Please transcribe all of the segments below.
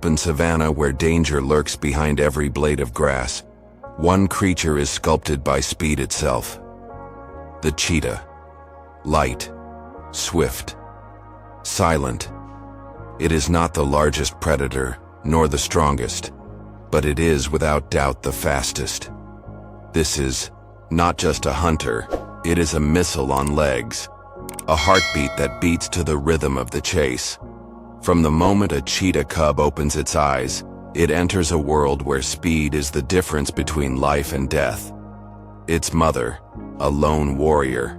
open savanna where danger lurks behind every blade of grass, one creature is sculpted by speed itself. The cheetah. Light, swift, silent. It is not the largest predator, nor the strongest, but it is without doubt the fastest. This is not just a hunter, it is a missile on legs, a heartbeat that beats to the rhythm of the chase. From the moment a cheetah cub opens its eyes, it enters a world where speed is the difference between life and death. Its mother, a lone warrior,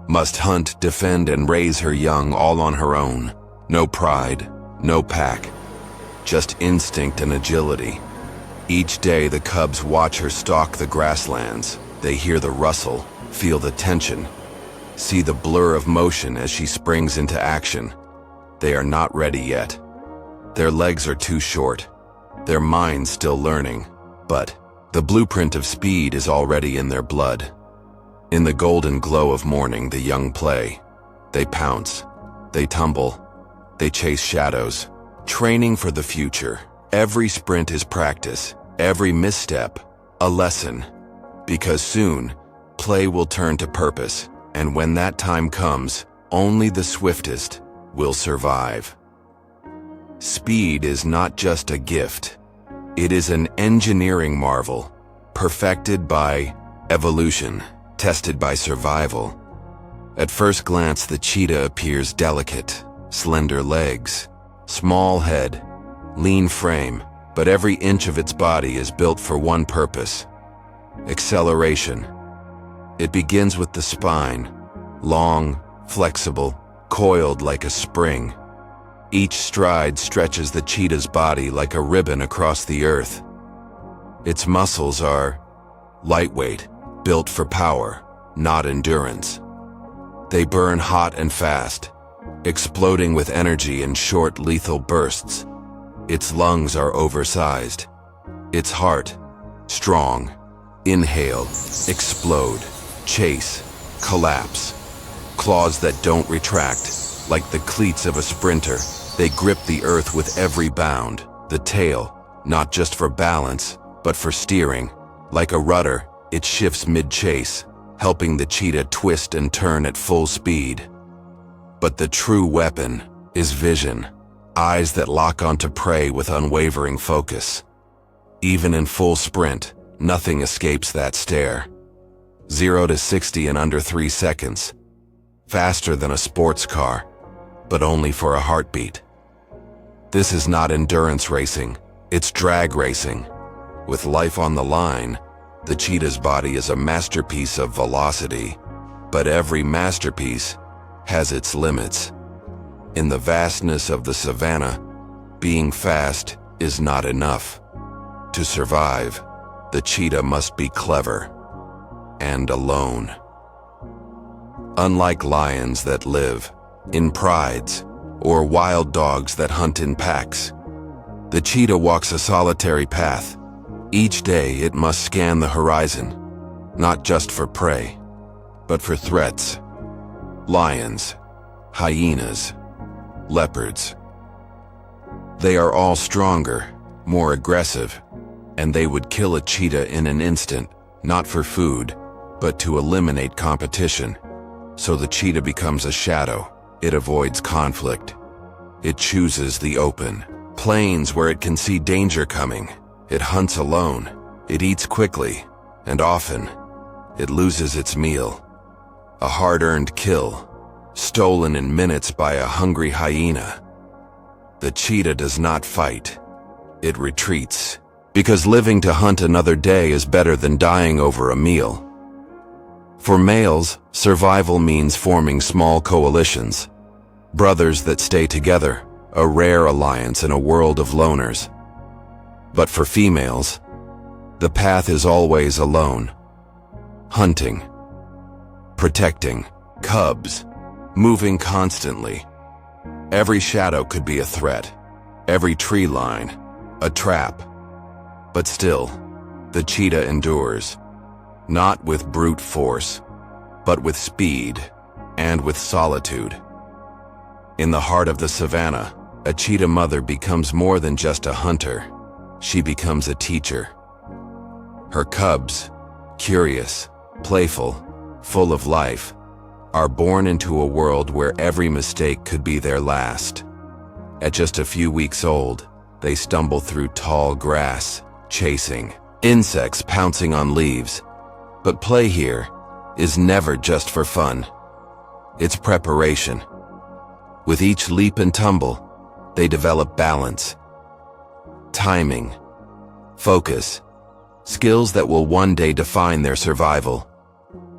must hunt, defend, and raise her young all on her own. No pride, no pack, just instinct and agility. Each day the cubs watch her stalk the grasslands. They hear the rustle, feel the tension, see the blur of motion as she springs into action. They are not ready yet. Their legs are too short, their minds still learning, but the blueprint of speed is already in their blood. In the golden glow of morning, the young play. They pounce, they tumble, they chase shadows, training for the future. Every sprint is practice, every misstep, a lesson. Because soon, play will turn to purpose, and when that time comes, only the swiftest will survive. Speed is not just a gift. It is an engineering marvel, perfected by evolution, tested by survival. At first glance, the cheetah appears delicate, slender legs, small head, lean frame, but every inch of its body is built for one purpose: acceleration. It begins with the spine, long, flexible, coiled like a spring. Each stride stretches the cheetah's body like a ribbon across the earth. Its muscles are lightweight, built for power, not endurance. They burn hot and fast, exploding with energy in short, lethal bursts. Its lungs are oversized. Its heart, strong. Inhale, explode, chase, collapse. Claws that don't retract, like the cleats of a sprinter. They grip the earth with every bound. The tail, not just for balance, but for steering. Like a rudder, it shifts mid-chase, helping the cheetah twist and turn at full speed. But the true weapon is vision, eyes that lock onto prey with unwavering focus. Even in full sprint, nothing escapes that stare. 0 to 60 in under 3 seconds. Faster than a sports car, but only for a heartbeat. This is not endurance racing, it's drag racing. With life on the line, the cheetah's body is a masterpiece of velocity, but every masterpiece has its limits. In the vastness of the savannah, being fast is not enough. To survive, the cheetah must be clever and alone. Unlike lions that live in prides or wild dogs that hunt in packs, the cheetah walks a solitary path. Each day it must scan the horizon, not just for prey, but for threats. Lions, hyenas, leopards. They are all stronger, more aggressive, and they would kill a cheetah in an instant, not for food, but to eliminate competition. So the cheetah becomes a shadow. It avoids conflict. It chooses the open plains where it can see danger coming. It hunts alone. It eats quickly, and often, it loses its meal. A hard-earned kill, stolen in minutes by a hungry hyena. The cheetah does not fight. It retreats, because living to hunt another day is better than dying over a meal. For males, survival means forming small coalitions, brothers that stay together, a rare alliance in a world of loners. But for females, the path is always alone. Hunting, protecting, cubs, moving constantly. Every shadow could be a threat, every tree line, a trap. But still, the cheetah endures, not with brute force, but with speed and with solitude. In the heart of the savannah, A cheetah mother becomes more than just a hunter. She becomes a teacher. Her cubs, curious, playful, full of life, are born into a world where every mistake could be their last. At just a few weeks old, they stumble through tall grass, chasing insects pouncing on leaves. But play here is never just for fun. It's preparation. With each leap and tumble, they develop balance, timing, focus, skills that will one day define their survival.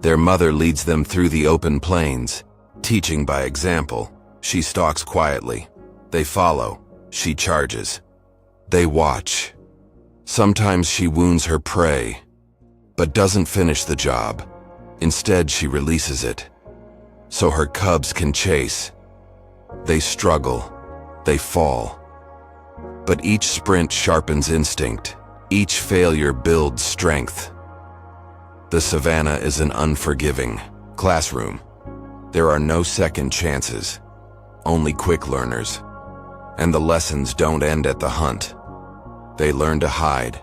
Their mother leads them through the open plains, teaching by example. She stalks quietly. They follow. She charges. They watch. Sometimes she wounds her prey, but doesn't finish the job. Instead, she releases it, so her cubs can chase. They struggle. They fall. But each sprint sharpens instinct. Each failure builds strength. The savannah is an unforgiving classroom. There are no second chances, only quick learners. And the lessons don't end at the hunt. They learn to hide,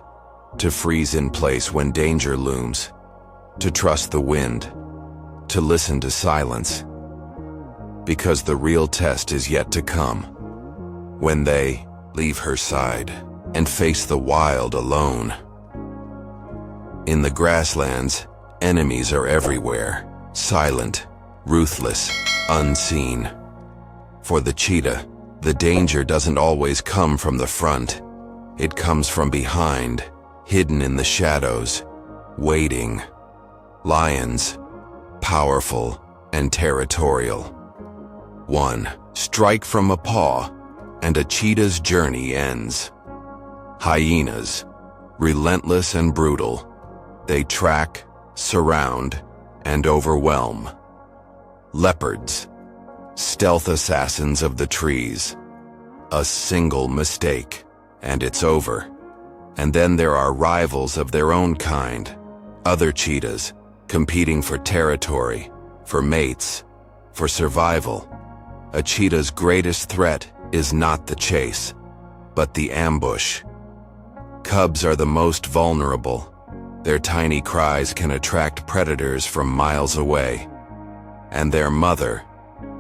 to freeze in place when danger looms, to trust the wind, to listen to silence. Because the real test is yet to come, when they leave her side and face the wild alone. In the grasslands, enemies are everywhere, silent, ruthless, unseen. For the cheetah, the danger doesn't always come from the front. It comes from behind, hidden in the shadows, waiting. Lions, powerful and territorial. One strike from a paw, and a cheetah's journey ends. Hyenas, relentless and brutal. They track, surround, and overwhelm. Leopards, stealth assassins of the trees. A single mistake, and it's over. And then there are rivals of their own kind, other cheetahs, competing for territory, for mates, for survival. A cheetah's greatest threat is not the chase, but the ambush. Cubs are the most vulnerable. Their tiny cries can attract predators from miles away. And their mother,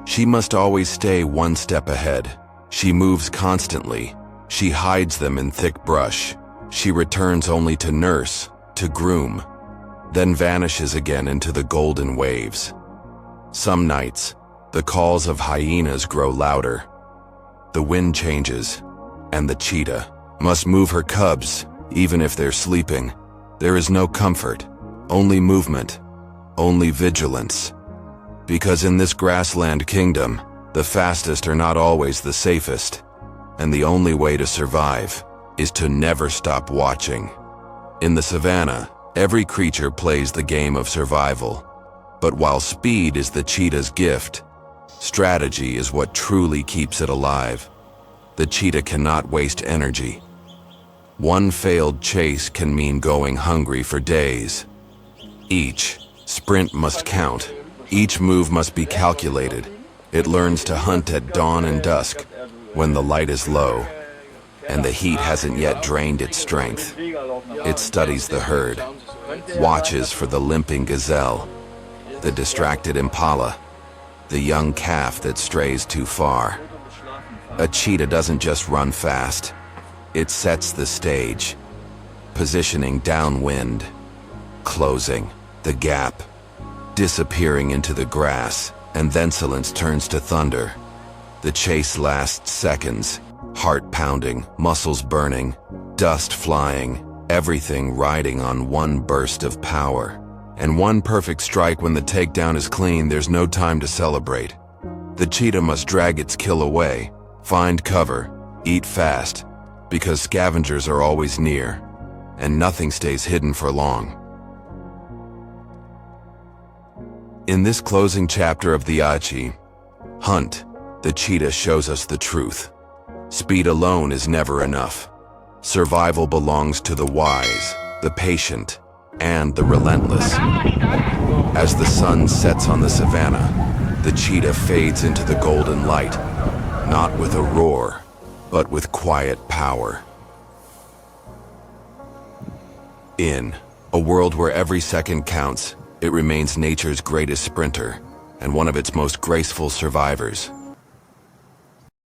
she must always stay one step ahead. She moves constantly. She hides them in thick brush. She returns only to nurse, to groom, then vanishes again into the golden waves. Some nights, the calls of hyenas grow louder. The wind changes, and the cheetah must move her cubs, even if they're sleeping. There is no comfort, only movement, only vigilance. Because in this grassland kingdom, the fastest are not always the safest, and the only way to survive is to never stop watching. In the savannah, every creature plays the game of survival. But while speed is the cheetah's gift, strategy is what truly keeps it alive. The cheetah cannot waste energy. One failed chase can mean going hungry for days. Each sprint must count. Each move must be calculated. It learns to hunt at dawn and dusk, when the light is low, and the heat hasn't yet drained its strength. It studies the herd, watches for the limping gazelle, the distracted impala, the young calf that strays too far. A cheetah doesn't just run fast. It sets the stage, positioning downwind, closing the gap, disappearing into the grass, and then silence turns to thunder. The chase lasts seconds, heart pounding, muscles burning, dust flying, everything riding on one burst of power. And one perfect strike when the takedown is clean, there's no time to celebrate. The cheetah must drag its kill away, find cover, eat fast, because scavengers are always near, and nothing stays hidden for long. In this closing chapter of the Achi Hunt, the cheetah shows us the truth. Speed alone is never enough. Survival belongs to the wise, the patient, and the relentless. As the sun sets on the savannah, the cheetah fades into the golden light, not with a roar, but with quiet power. In a world where every second counts, it remains nature's greatest sprinter and one of its most graceful survivors.